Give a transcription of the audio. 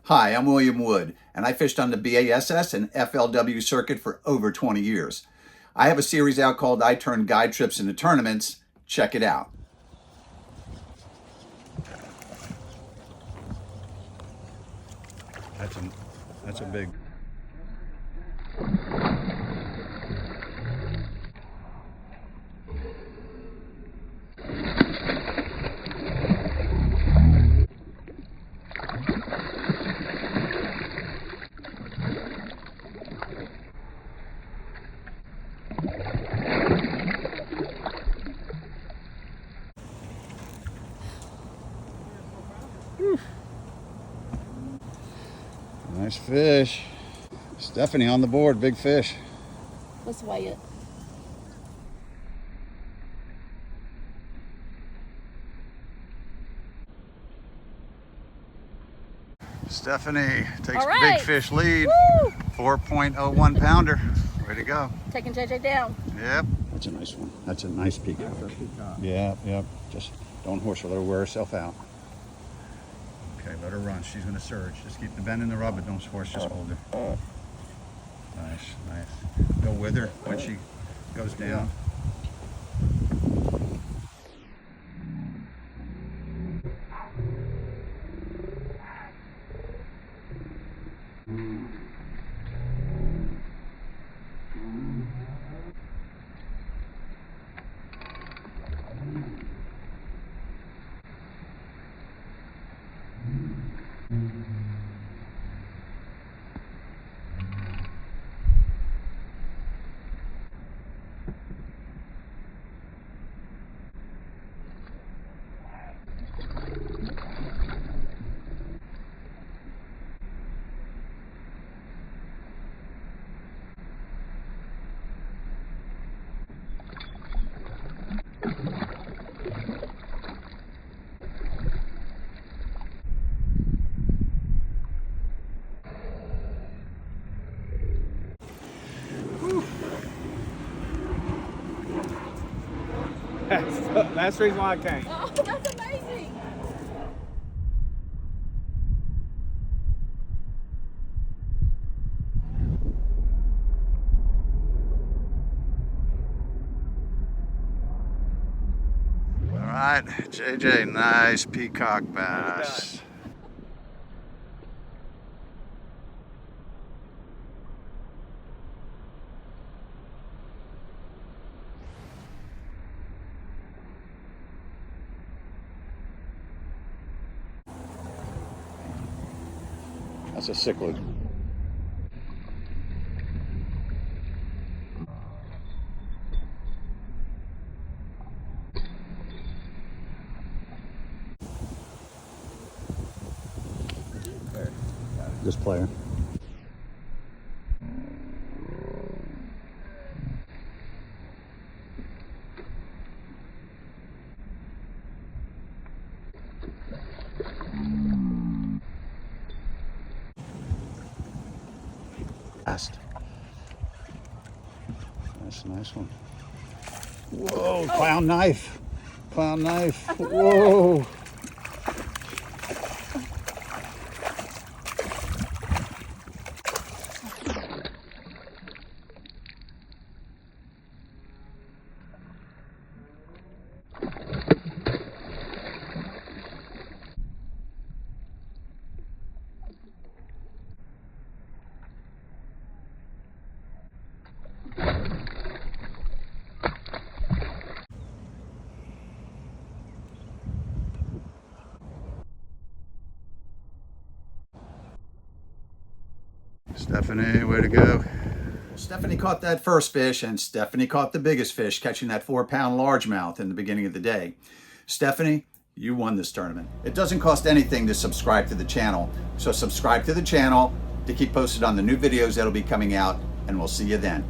Hi, I'm William Wood, and I fished on the BASS and FLW circuit for over 20 years. I have a series out called I Turn Guide Trips into Tournaments. Check it out. That's a big. Nice fish. Stephanie on the board, big fish. Let's weigh it. Stephanie takes All right. big fish lead. Woo! 4.01 pounder. Way to go. Taking JJ down. Yep. That's a nice one. That's a nice peacock. Yep. Just don't horse her. Let her wear herself out. Okay, let her run. She's going to surge. Just keep the bend in the rub, but don't force. Just hold her. Nice. Go with her when she goes down. That's the reason why I came. Oh, that's amazing. All right, JJ, nice peacock bass. That's a cichlid. This player. That's a nice one. Whoa, clown knife. Clown knife. Whoa. Stephanie, way to go. Stephanie caught that first fish, and Stephanie caught the biggest fish, catching that 4-pound largemouth in the beginning of the day. Stephanie, you won this tournament. It doesn't cost anything to subscribe to the channel, so subscribe to the channel to keep posted on the new videos that'll be coming out, and we'll see you then.